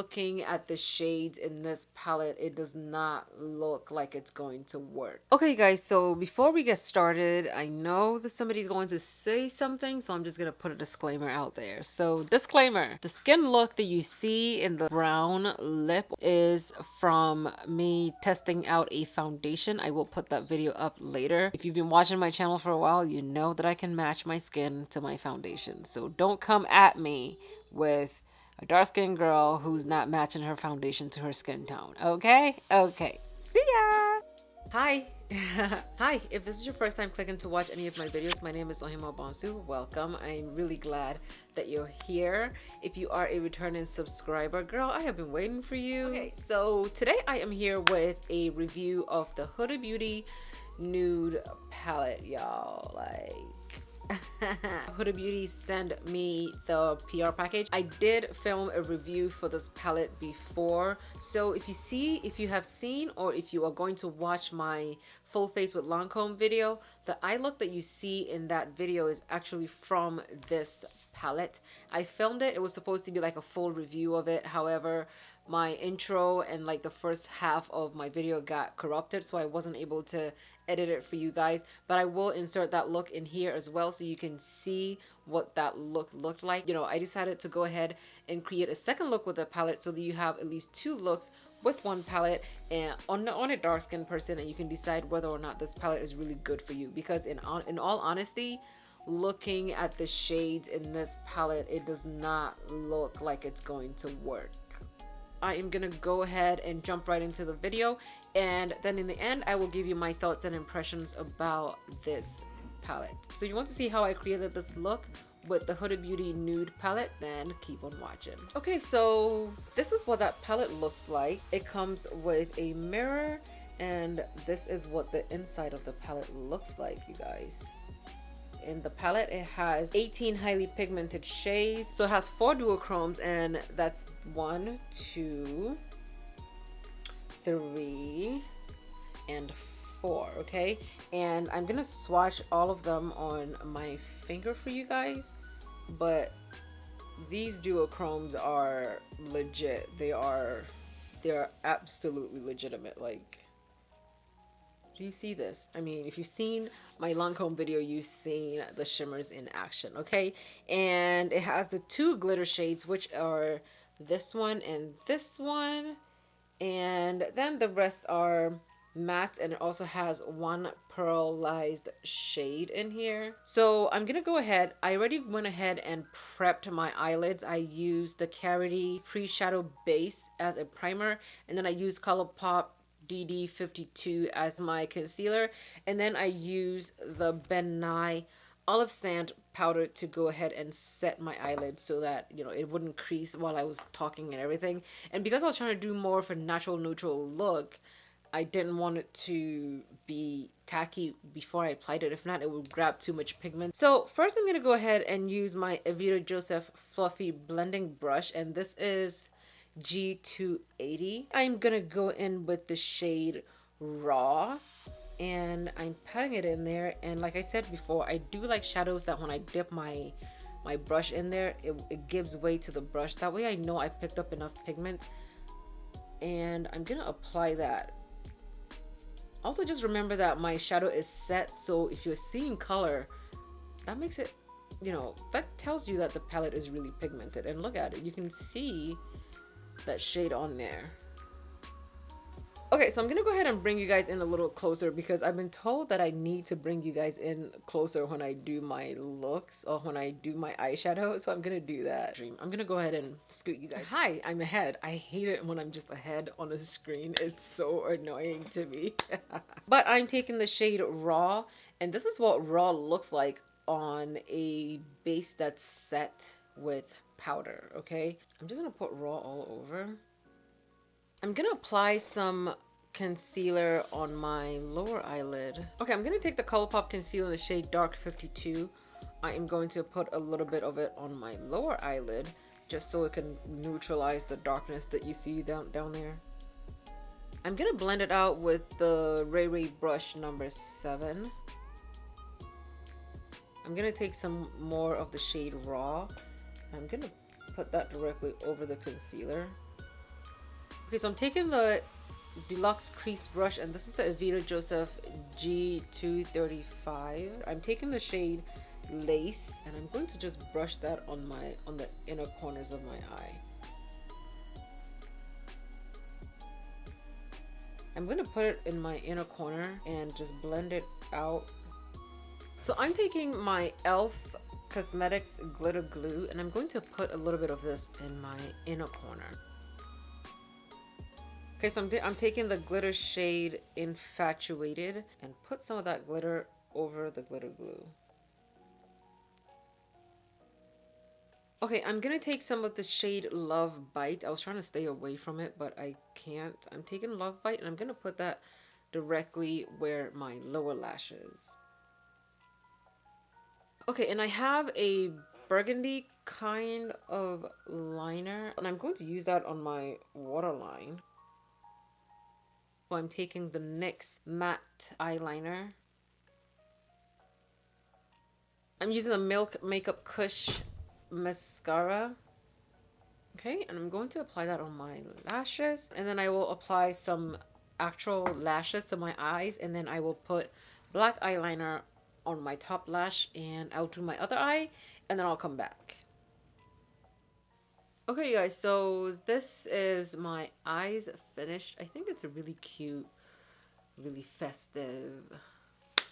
looking at the shades in this palette, it does not look like it's going to work. Okay guys, so before we get started, I know that somebody's going to say something, so I'm just gonna put a disclaimer out there. So disclaimer, the skin look that you see in the brown lip is from me testing out a foundation. I will put that video up later. If you've been watching my channel for a while, you know that I can match my skin to my foundation. So don't come at me with a dark-skinned girl who's not matching her foundation to her skin tone. Okay? Okay. See ya! Hi. Hi. If this is your first time clicking to watch any of my videos, my name is OHEMAA. Welcome. I'm really glad that you're here. If you are a returning subscriber, girl, I have been waiting for you. Okay, so today I am here with a review of the Huda Beauty Nude Palette, y'all. Like, Huda Beauty sent me the PR package. I did film a review for this palette before, so if you have seen or if you are going to watch my full face with Lancome video, the eye look that you see in that video is actually from this palette. I filmed it. It was supposed to be like a full review of it. However, my intro and like the first half of my video got corrupted, so I wasn't able to edit it for you guys, but I will insert that look in here as well so you can see what that look looked like. You know, I decided to go ahead and create a second look with the palette so that you have at least two looks with one palette and on a dark skinned person, and you can decide whether or not this palette is really good for you. Because in all honesty, looking at the shades in this palette, it does not look like it's going to work. I am gonna go ahead and jump right into the video, and then in the end I will give you my thoughts and impressions about this palette. So you want to see how I created this look with the Huda Beauty Nude palette, then keep on watching. Okay, so this is what that palette looks like. It comes with a mirror, and this is what the inside of the palette looks like, you guys. In the palette, it has 18 highly pigmented shades. So it has 4 duochromes, and that's 1, 2, 3, and 4. Okay, and I'm gonna swatch all of them on my finger for you guys, but these duochromes are legit. They are absolutely legitimate. Like, do you see this? I mean, if you've seen my Lancome video, you've seen the shimmers in action. Okay, and it has the 2 glitter shades, which are this one and this one, and then the rest are matte, and it also has 1 pearlized shade in here. So I'm gonna go ahead. I already went ahead and prepped my eyelids. I used the Carity pre-shadow base as a primer, and then I used ColourPop DD52 as my concealer, and then I use the Ben Nye olive sand powder to go ahead and set my eyelids so that, you know, it wouldn't crease while I was talking and everything. And because I was trying to do more of a natural neutral look, I didn't want it to be tacky before I applied it. If not, it would grab too much pigment. So first I'm going to go ahead and use my Evita Joseph fluffy blending brush, and this is G280. I'm gonna go in with the shade Raw, and I'm patting it in there. And like I said before, I do like shadows that when I dip my brush in there, it gives way to the brush. That way I know I picked up enough pigment, and I'm gonna apply that. Also, just remember that my shadow is set, so if you're seeing color, that makes it, you know, that tells you that the palette is really pigmented. And look at it, you can see that shade on there. Okay, so I'm gonna go ahead and bring you guys in a little closer, because I've been told that I need to bring you guys in closer when I do my looks or when I do my eyeshadow, so I'm gonna do that. I'm gonna go ahead and scoot you guys. Hi, I'm ahead. I hate it when I'm just ahead on a screen. It's so annoying to me. But I'm taking the shade Raw, and this is what Raw looks like on a base that's set with powder. Okay, I'm just gonna put Raw all over. I'm gonna apply some concealer on my lower eyelid. Okay, I'm gonna take the ColourPop concealer in the shade Dark 52. I am going to put a little bit of it on my lower eyelid just so it can neutralize the darkness that you see down there. I'm gonna blend it out with the Ray Ray brush number 7. I'm gonna take some more of the shade Raw. I'm gonna put that directly over the concealer. Okay, so I'm taking the Deluxe Crease Brush, and this is the Avita Joseph G235. I'm taking the shade Lace, and I'm going to just brush that on the inner corners of my eye. I'm going to put it in my inner corner and just blend it out. So I'm taking my e.l.f. Cosmetics Glitter Glue, and I'm going to put a little bit of this in my inner corner. Okay, so I'm taking the glitter shade Infatuated and put some of that glitter over the glitter glue. Okay, I'm gonna take some of the shade Love Bite. I was trying to stay away from it, but I can't. I'm taking Love Bite and I'm gonna put that directly where my lower lash is. Okay, and I have a burgundy kind of liner, and I'm going to use that on my waterline. So I'm taking the NYX matte eyeliner. I'm using the Milk Makeup Kush mascara. Okay, and I'm going to apply that on my lashes, and then I will apply some actual lashes to my eyes, and then I will put black eyeliner on my top lash, and I'll do my other eye, and then I'll come back. Okay, you guys, so this is my eyes finished. I think it's a really cute, really festive.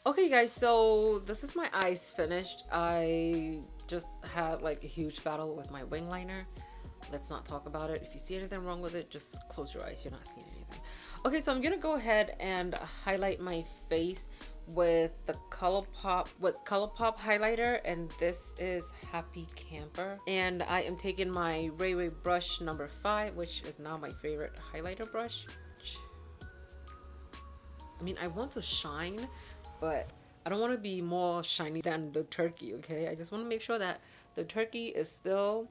Okay, guys, so this is my eyes finished. I just had like a huge battle with my wing liner. Let's not talk about it. If you see anything wrong with it, just close your eyes. You're not seeing anything. Okay, so I'm gonna go ahead and highlight my face with the ColourPop highlighter, and this is Happy Camper, and I am taking my Ray Ray brush number 5, which is now my favorite highlighter brush. I mean, I want to shine, but I don't want to be more shiny than the turkey. Okay, I just want to make sure that the turkey is still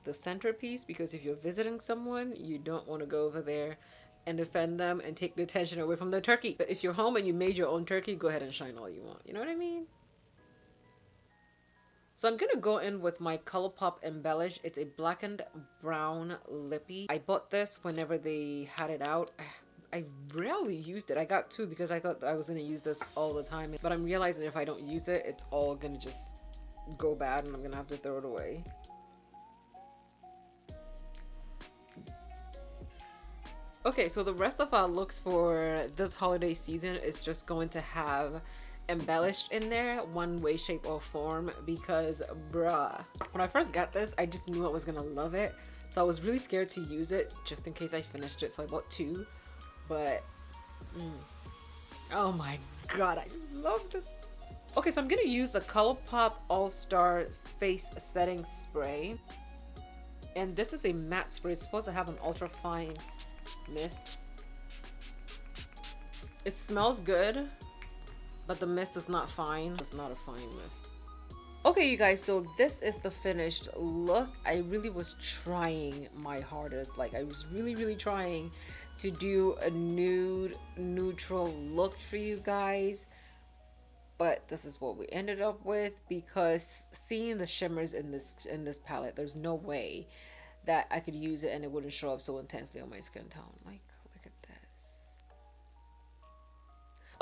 the centerpiece, because if you're visiting someone, you don't want to go over there and offend them and take the attention away from the turkey. But if you're home and you made your own turkey, go ahead and shine all you want. You know what I mean? So I'm gonna go in with my ColourPop Embellish. It's a blackened brown lippy. I bought this whenever they had it out. I rarely used it. I got 2 because I thought I was gonna use this all the time, but I'm realizing if I don't use it, it's all gonna just go bad and I'm gonna have to throw it away. Okay, so the rest of our looks for this holiday season is just going to have embellished in there one way, shape, or form, because bruh, when I first got this, I just knew I was gonna love it. So I was really scared to use it just in case I finished it, so I bought 2. But oh my god, I love this. Okay, so I'm gonna use the ColourPop All-Star Face Setting Spray, and this is a matte spray. It's supposed to have an ultra fine mist. It smells good, but the mist is not fine. It's not a fine mist. Okay, you guys, so this is the finished look. I really was trying my hardest. Like, I was really trying to do a nude neutral look for you guys, but this is what we ended up with, because seeing the shimmers in this palette, there's no way that I could use it and it wouldn't show up so intensely on my skin tone. Like, look at this.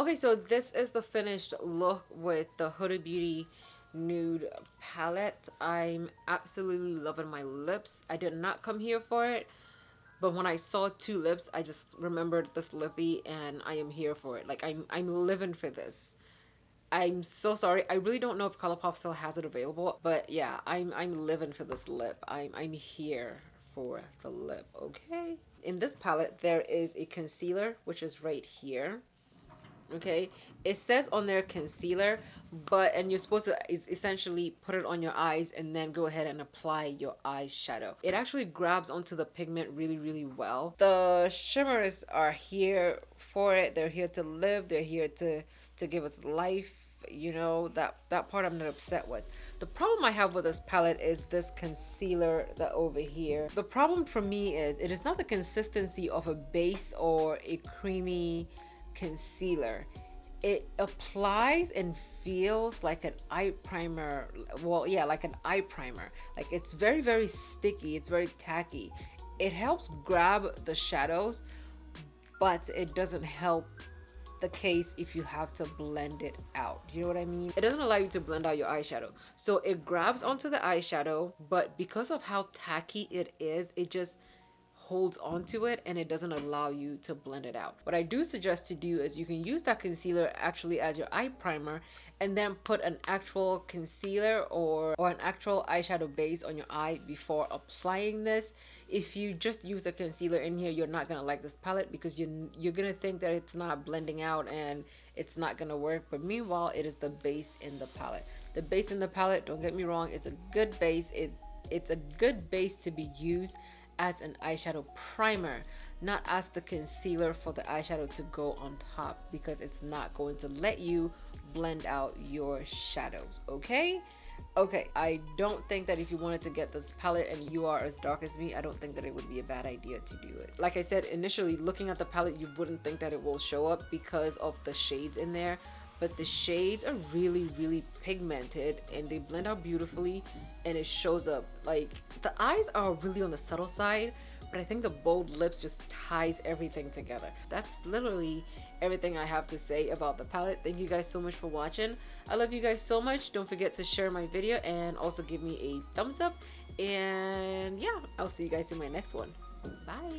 Okay, so this is the finished look with the Huda Beauty nude palette. I'm absolutely loving my lips. I did not come here for it, but when I saw 2 lips, I just remembered this lippy and I am here for it. Like, I'm living for this. I'm so sorry. I really don't know if ColourPop still has it available, but yeah, I'm living for this lip. I'm here for the lip, okay? In this palette, there is a concealer, which is right here. Okay, it says on there concealer, and you're supposed to essentially put it on your eyes and then go ahead and apply your eyeshadow. It actually grabs onto the pigment really well. The shimmers are here for it. They're here to live. They're here to give us life. You know, that part I'm not upset with. The problem I have with this palette is this concealer that over here. The problem for me is it is not the consistency of a base or a creamy concealer. It applies and feels like an eye primer. Well, yeah, like an eye primer. Like, it's very sticky. It's very tacky. it helps grab the shadows, but it doesn't help the case if you have to blend it out. You know what I mean? It doesn't allow you to blend out your eyeshadow. So it grabs onto the eyeshadow, but because of how tacky it is, it just holds onto it and it doesn't allow you to blend it out. What I do suggest to do is you can use that concealer actually as your eye primer and then put an actual concealer or an actual eyeshadow base on your eye before applying this. If you just use the concealer in here, you're not gonna like this palette because you're gonna think that it's not blending out and it's not gonna work. But meanwhile, it is the base in the palette. The base in the palette, don't get me wrong, it's a good base. It's a good base to be used as an eyeshadow primer, not as the concealer for the eyeshadow to go on top, because it's not going to let you blend out your shadows. Okay, I don't think that if you wanted to get this palette and you are as dark as me, I don't think that it would be a bad idea to do it. Like I said initially, looking at the palette, you wouldn't think that it will show up because of the shades in there, but the shades are really pigmented and they blend out beautifully, and it shows up. Like, the eyes are really on the subtle side, but I think the bold lips just ties everything together. That's literally everything I have to say about the palette. Thank you guys so much for watching. I love you guys so much. Don't forget to share my video and also give me a thumbs up, and yeah, I'll see you guys in my next one. Bye.